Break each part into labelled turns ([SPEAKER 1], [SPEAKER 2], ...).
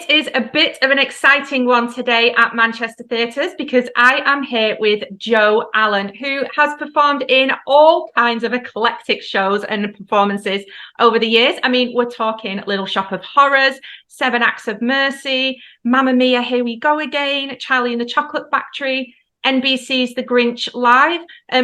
[SPEAKER 1] is a bit of an exciting one today at Manchester Theatres because I am here with Joe Allen, who has performed in all kinds of eclectic shows and performances over the years. I mean, we're talking Little Shop of Horrors, Seven Acts of Mercy, Mamma Mia, Here We Go Again, Charlie and the Chocolate Factory, NBC's The Grinch Live,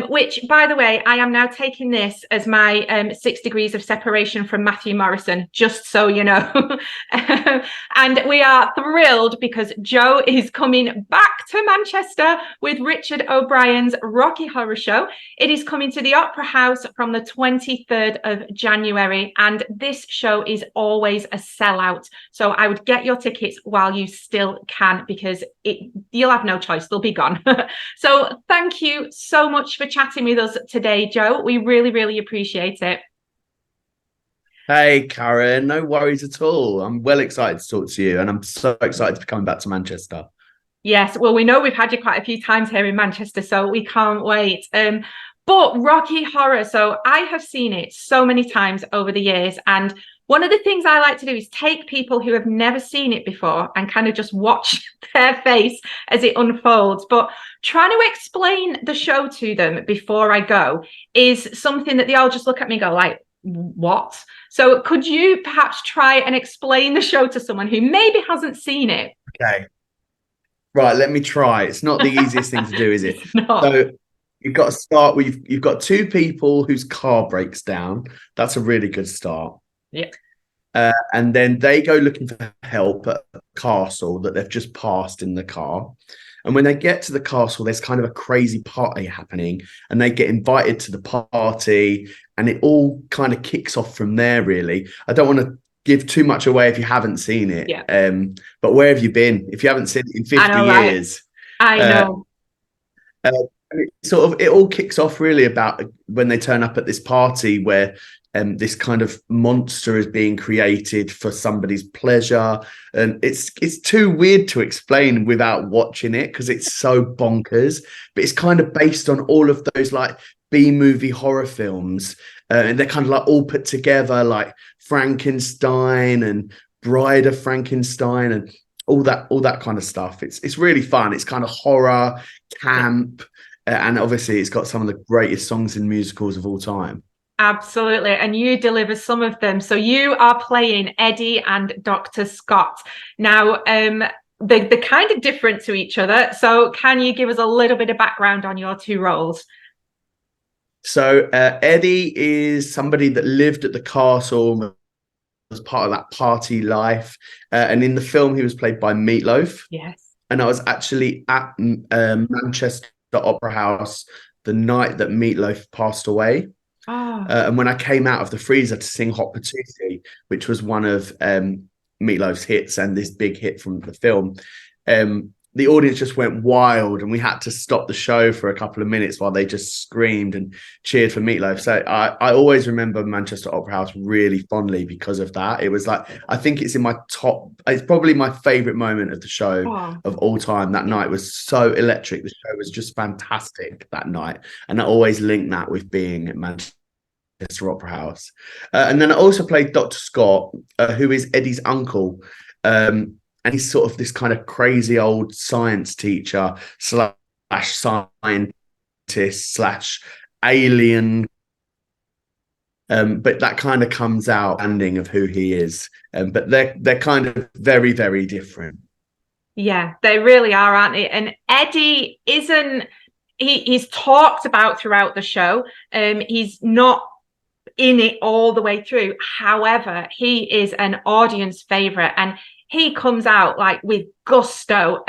[SPEAKER 1] which, by the way, I am now taking this as my 6 degrees of separation from Matthew Morrison, just so you know. And we are thrilled because Joe is coming back to Manchester with Richard O'Brien's Rocky Horror Show. It is coming to the Opera House from the 23rd of January, and this show is always a sellout. So I would get your tickets while you still can, because you'll have no choice, they'll be gone. So thank you so much for chatting with us today, Joe. We really, really appreciate it.
[SPEAKER 2] Hey, Karen, no worries at all. I'm well excited to talk to you, and I'm so excited to be coming back to Manchester.
[SPEAKER 1] Yes, well, we know we've had you quite a few times here in Manchester, so we can't wait. But Rocky Horror, so I have seen it so many times over the years, and one of the things I like to do is take people who have never seen it before and kind of just watch their face as it unfolds. But trying to explain the show to them before I go is something that they all just look at me and go like, what? So could you perhaps try and explain the show to someone who maybe hasn't seen it?
[SPEAKER 2] Okay. Right, let me try. It's not the easiest thing to do, is it?
[SPEAKER 1] Not.
[SPEAKER 2] So you've got to start with, you've got two people whose car breaks down. That's a really good start.
[SPEAKER 1] Yeah.
[SPEAKER 2] And then they go looking for help at a castle that they've just passed in the car. And when they get to the castle, there's kind of a crazy party happening, and they get invited to the party, and it all kind of kicks off from there, really. I don't want to give too much away if you haven't seen it.
[SPEAKER 1] Yeah.
[SPEAKER 2] But where have you been? If you haven't seen it in 50 years.
[SPEAKER 1] I know.
[SPEAKER 2] It all kicks off really about when they turn up at this party where this kind of monster is being created for somebody's pleasure, and it's too weird to explain without watching it because it's so bonkers. But it's kind of based on all of those like B-movie horror films, and they're kind of like all put together, like Frankenstein and Bride of Frankenstein and all that kind of stuff. It's really fun. It's kind of horror, camp, and obviously it's got some of the greatest songs in musicals of all time.
[SPEAKER 1] Absolutely. And you deliver some of them. So you are playing Eddie and Dr. Scott. Now, they're kind of different to each other. So can you give us a little bit of background on your two roles?
[SPEAKER 2] So Eddie is somebody that lived at the castle as part of that party life. And in the film, he was played by Meatloaf.
[SPEAKER 1] Yes.
[SPEAKER 2] And I was actually at Manchester Opera House the night that Meatloaf passed away.
[SPEAKER 1] Oh.
[SPEAKER 2] And when I came out of the freezer to sing Hot Patootie, which was one of Meatloaf's hits and this big hit from the film, the audience just went wild, and we had to stop the show for a couple of minutes while they just screamed and cheered for Meatloaf. So I always remember Manchester Opera House really fondly because of that. It was like, I think it's in my top, it's probably my favorite moment of the show of all time. That night was so electric. The show was just fantastic that night. And I always link that with being at Manchester Opera House. And then I also played Dr. Scott, who is Eddie's uncle. And he's sort of this kind of crazy old science teacher slash scientist slash alien. But that kind of comes out ending of who he is. But they're kind of very, very different.
[SPEAKER 1] Yeah, they really are, aren't they? And Eddie isn't, he's talked about throughout the show. He's not in it all the way through. However, he is an audience favorite, and he comes out like with gusto.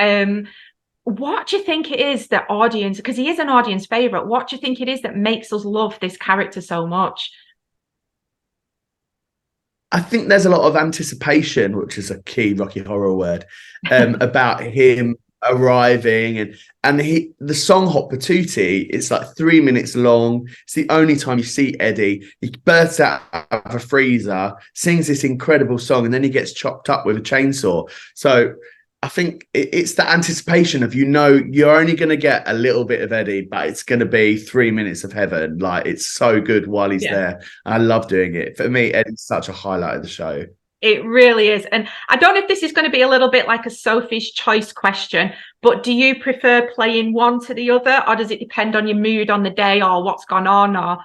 [SPEAKER 1] What do you think it is that audience, because he is an audience favorite, what do you think it is that makes us love this character so much?
[SPEAKER 2] I think there's a lot of anticipation, which is a key Rocky Horror word, about him arriving, and the song Hot Patootie, it's like 3 minutes long. It's the only time you see Eddie. He bursts out of a freezer, sings this incredible song, and then he gets chopped up with a chainsaw. So I think it's the anticipation of, you're only going to get a little bit of Eddie, but it's going to be 3 minutes of heaven. Like, it's so good while he's there. I love doing it. For me, Eddie's such a highlight of the show.
[SPEAKER 1] It really is. And I don't know if this is going to be a little bit like a Sophie's choice question, but do you prefer playing one to the other, or does it depend on your mood on the day or what's gone on? Or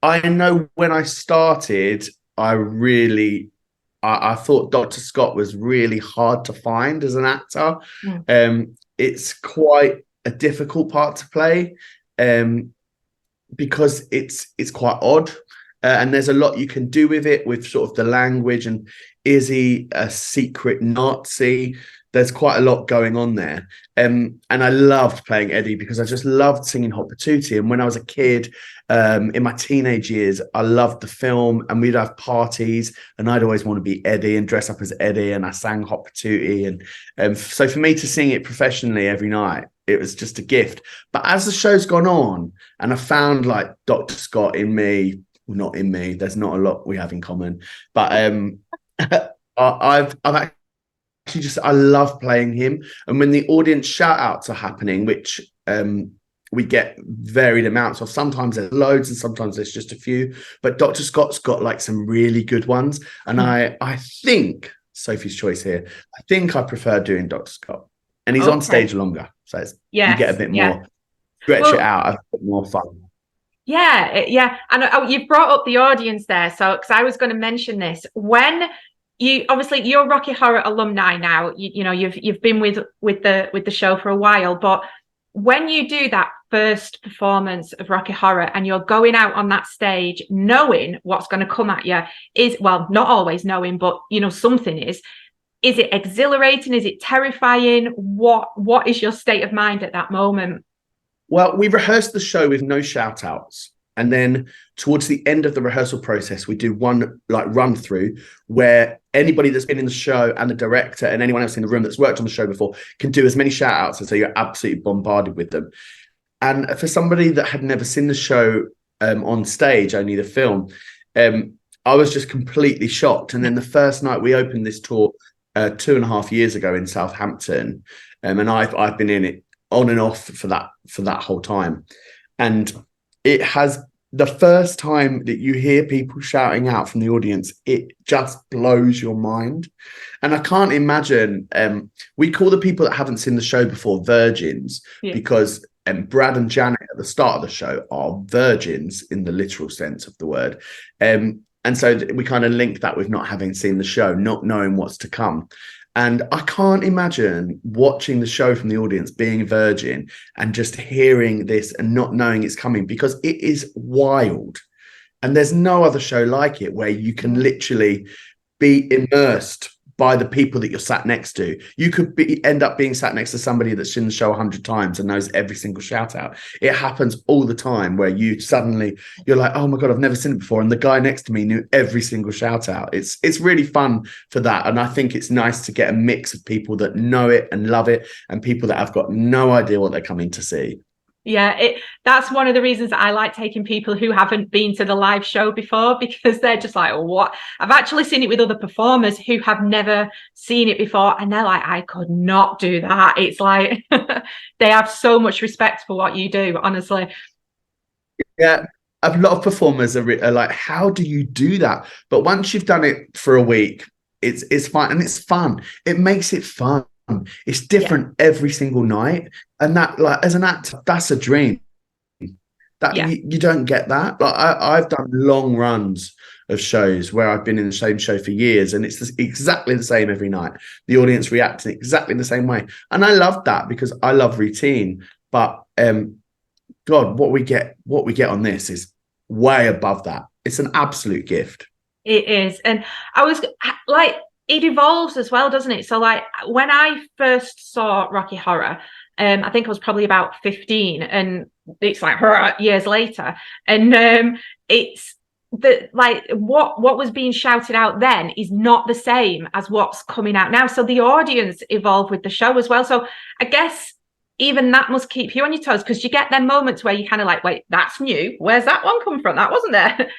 [SPEAKER 2] I know when I started, I thought Dr. Scott was really hard to find as an actor. It's quite a difficult part to play because it's quite odd. And there's a lot you can do with it, with sort of the language. And is he a secret Nazi? There's quite a lot going on there. And I loved playing Eddie because I just loved singing Hot Patootie. And when I was a kid, in my teenage years, I loved the film, and we'd have parties and I'd always want to be Eddie and dress up as Eddie. And I sang Hot Patootie. And so for me to sing it professionally every night, it was just a gift. But as the show's gone on and I found like Dr. Scott in me, well, not in me, there's not a lot we have in common, but I've actually just, I love playing him. And when the audience shout outs are happening, which we get varied amounts of, sometimes there's loads and sometimes there's just a few, but Dr. Scott's got like some really good ones. And I think, Sophie's choice here, I think I prefer doing Dr. Scott, and he's on stage longer, so you get a bit more, stretch it out, a bit more fun.
[SPEAKER 1] Yeah. And you've brought up the audience there. So, because I was going to mention this, when you're Rocky Horror alumni now, you've been with the show for a while, but when you do that first performance of Rocky Horror and you're going out on that stage knowing what's going to come at you, well, not always knowing, but something is it exhilarating? Is it terrifying? What is your state of mind at that moment?
[SPEAKER 2] Well, we rehearsed the show with no shout outs. And then towards the end of the rehearsal process, we do one like run through where anybody that's been in the show and the director and anyone else in the room that's worked on the show before can do as many shout outs. And so you're absolutely bombarded with them. And for somebody that had never seen the show on stage, only the film, I was just completely shocked. And then the first night we opened this tour 2.5 years ago in Southampton, and I've been in it on and off for that whole time. And it has, the first time that you hear people shouting out from the audience, it just blows your mind. And I can't imagine, we call the people that haven't seen the show before virgins, because Brad and Janet at the start of the show are virgins in the literal sense of the word. And so we kind of link that with not having seen the show, not knowing what's to come. And I can't imagine watching the show from the audience, being a virgin and just hearing this and not knowing it's coming, because it is wild. And there's no other show like it where you can literally be immersed by the people that you're sat next to. You could end up being sat next to somebody that's seen the show 100 times and knows every single shout out. It happens all the time where you're like, oh my God, I've never seen it before. And the guy next to me knew every single shout out. It's really fun for that. And I think it's nice to get a mix of people that know it and love it and people that have got no idea what they're coming to see.
[SPEAKER 1] Yeah, that's one of the reasons I like taking people who haven't been to the live show before, because they're just like, oh, what? I've actually seen it with other performers who have never seen it before, and they're like, I could not do that. It's like they have so much respect for what you do, honestly.
[SPEAKER 2] Yeah, a lot of performers are like, how do you do that? But once you've done it for a week, it's fine, and it's fun. It makes it fun. It's different every single night, and that, like, as an actor, that's a dream. That you don't get that. Like I've done long runs of shows where I've been in the same show for years, and it's exactly the same every night. The audience reacts in exactly the same way, and I love that because I love routine. But God, what we get on this is way above that. It's an absolute gift.
[SPEAKER 1] It is, and I was like, it evolves as well, doesn't it? So like when I first saw Rocky Horror, I think I was probably about 15, and it's like years later, and it's the like what was being shouted out then is not the same as what's coming out now. So the audience evolve with the show as well. So I guess even that must keep you on your toes, because you get them moments where you kind of like, wait, that's new. Where's that one come from? That wasn't there.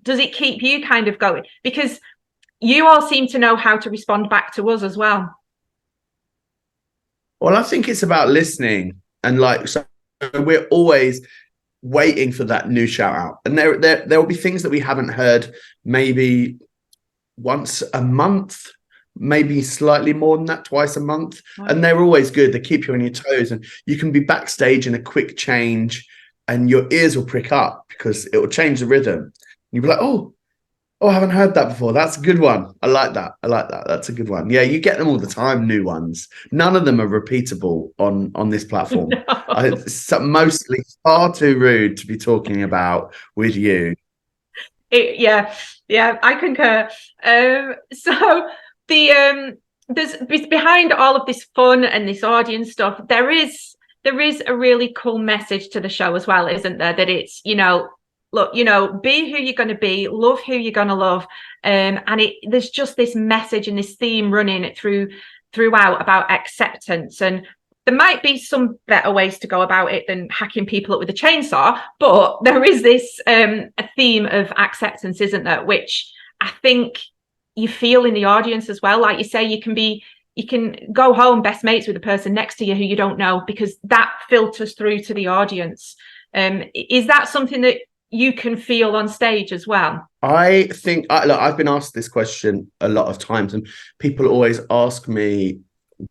[SPEAKER 1] Does it keep you kind of going? Because you all seem to know how to respond back to us as well.
[SPEAKER 2] Well, I think it's about listening, and like, so we're always waiting for that new shout out, and there will be things that we haven't heard maybe once a month, maybe slightly more than that, twice a month.
[SPEAKER 1] Wow.
[SPEAKER 2] And they're always good. They keep you on your toes, and you can be backstage in a quick change and your ears will prick up because it will change the rhythm. You'll be like, oh, I haven't heard that before. That's a good one. I like that. That's a good one. Yeah, you get them all the time, new ones. None of them are repeatable on this platform.
[SPEAKER 1] No.
[SPEAKER 2] It's mostly far too rude to be talking about with you.
[SPEAKER 1] Yeah, I concur. So there's behind all of this fun and this audience stuff, there is a really cool message to the show as well, isn't there? That it's, look, be who you're going to be, love who you're going to love, and there's just this message and this theme running throughout about acceptance. And there might be some better ways to go about it than hacking people up with a chainsaw, but there is this a theme of acceptance, isn't there? Which I think you feel in the audience as well. Like you say, you can go home best mates with the person next to you who you don't know, because that filters through to the audience. Is that something that you can feel on stage as well?
[SPEAKER 2] I think, look, I've been asked this question a lot of times, and people always ask me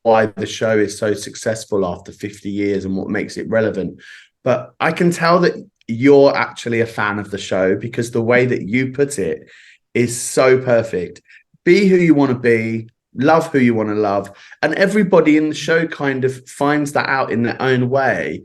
[SPEAKER 2] why the show is so successful after 50 years and what makes it relevant. But I can tell that you're actually a fan of the show, because the way that you put it is so perfect. Be who you want to be, love who you want to love. And everybody in the show kind of finds that out in their own way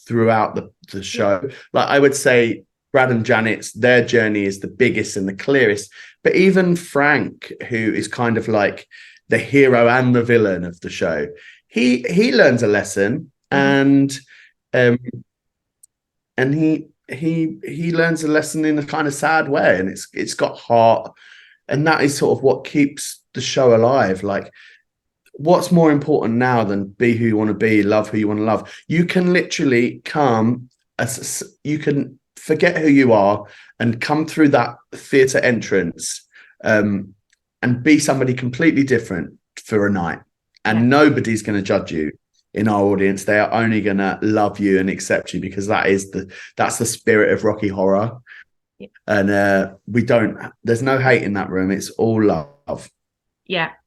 [SPEAKER 2] throughout the show. Like I would say, Brad and Janet's, their journey is the biggest and the clearest. But even Frank, who is kind of like the hero and the villain of the show, he learns a lesson, and he learns a lesson in a kind of sad way, and it's got heart, and that is sort of what keeps the show alive. Like, what's more important now than be who you want to be, love who you want to love? You can literally you can forget who you are and come through that theatre entrance, and be somebody completely different for a night, and nobody's going to judge you in our audience. They are only going to love you and accept you, because that's the spirit of Rocky Horror. And there's no hate in that room. It's all love.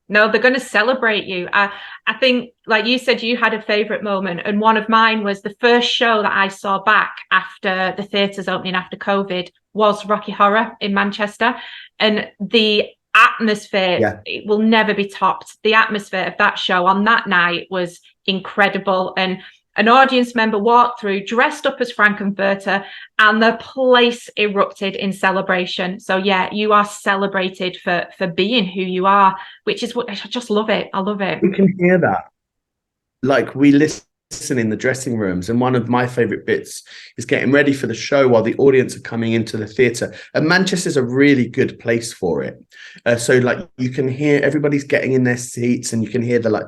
[SPEAKER 1] No, they're going to celebrate you. I think, like you said, you had a favorite moment, and one of mine was the first show that I saw back after the theaters opening after COVID was Rocky Horror in Manchester, and the atmosphere, it will never be topped. The atmosphere of that show on that night was incredible, and an audience member walked through dressed up as Frankenfurter, and the place erupted in celebration. So you are celebrated for being who you are, which is what I just love it. I love it.
[SPEAKER 2] We can hear that. Like, we listen in the dressing rooms, and one of my favorite bits is getting ready for the show while the audience are coming into the theatre, and Manchester's a really good place for it. So like, you can hear everybody's getting in their seats, and you can hear the like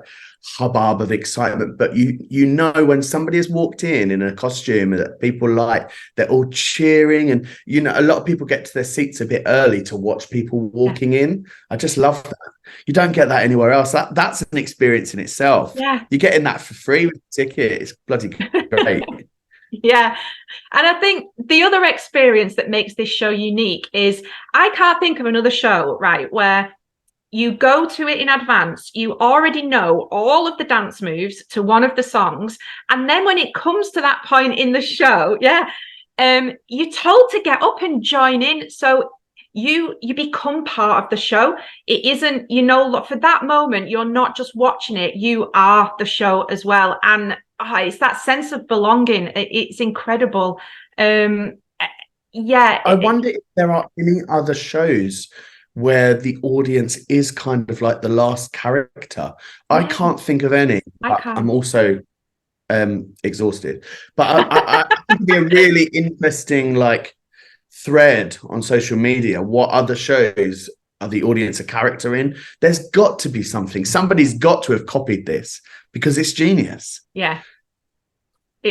[SPEAKER 2] hubbub of excitement, but you know when somebody has walked in a costume that people like, they're all cheering, and a lot of people get to their seats a bit early to watch people walking in. I just love that. You don't get that anywhere else. That's an experience in itself. You're getting that for free with a ticket. It's bloody great.
[SPEAKER 1] And I think the other experience that makes this show unique is I can't think of another show, right, where you go to it in advance, you already know all of the dance moves to one of the songs, and then when it comes to that point in the show, you're told to get up and join in. So you become part of the show. It isn't, for that moment, you're not just watching it, you are the show as well. And it's that sense of belonging. It's incredible. I
[SPEAKER 2] wonder if there are any other shows where the audience is kind of like the last character. I can't think of any. I'm also exhausted. But I think it'd be a really interesting like thread on social media. What other shows are the audience a character in? There's got to be something. Somebody's got to have copied this, because it's genius.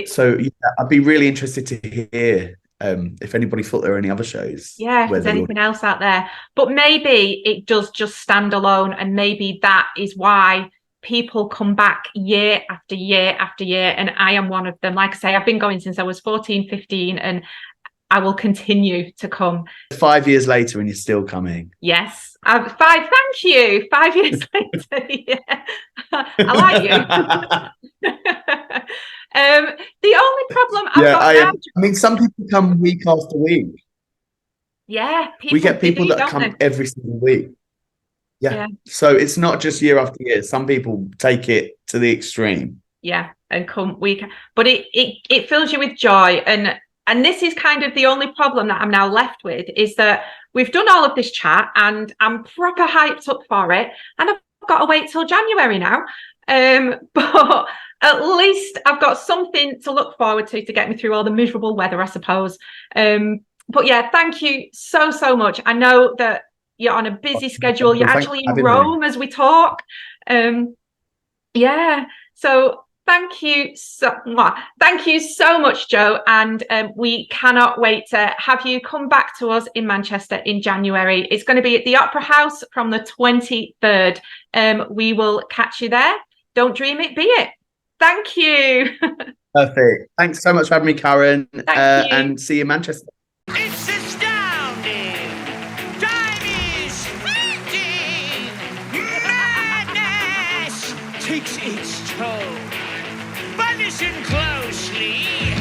[SPEAKER 2] So I'd be really interested to hear if anybody thought there were any other shows.
[SPEAKER 1] If there's anything else out there. But maybe it does just stand alone, and maybe that is why people come back year after year after year, and I am one of them. Like I say, I've been going since I was 14, 15, and I will continue to come.
[SPEAKER 2] 5 years later and you're still coming.
[SPEAKER 1] Yes. Thank you. 5 years later. Yeah. I like you. The only problem I've got now.
[SPEAKER 2] I mean, some people come week after week.
[SPEAKER 1] Yeah.
[SPEAKER 2] We get people that come every single week. Yeah. So it's not just year after year. Some people take it to the extreme.
[SPEAKER 1] Yeah. And come week. But it fills you with joy. And this is kind of the only problem that I'm now left with, is that we've done all of this chat and I'm proper hyped up for it. And I've got to wait till January now. But at least I've got something to look forward to get me through all the miserable weather, I suppose. But yeah, thank you so, so much. I know that you're on a busy schedule. You're actually in Rome as we talk. Yeah. So thank you so much, Joe. And we cannot wait to have you come back to us in Manchester in January. It's going to be at the Opera House from the 23rd. We will catch you there. Don't dream it, be it. Thank you.
[SPEAKER 2] Perfect. Thanks so much for having me, Karen.
[SPEAKER 1] Thank you.
[SPEAKER 2] And see you in Manchester.
[SPEAKER 3] It's astounding. Time is fleeting. Madness takes its toll. But listen closely.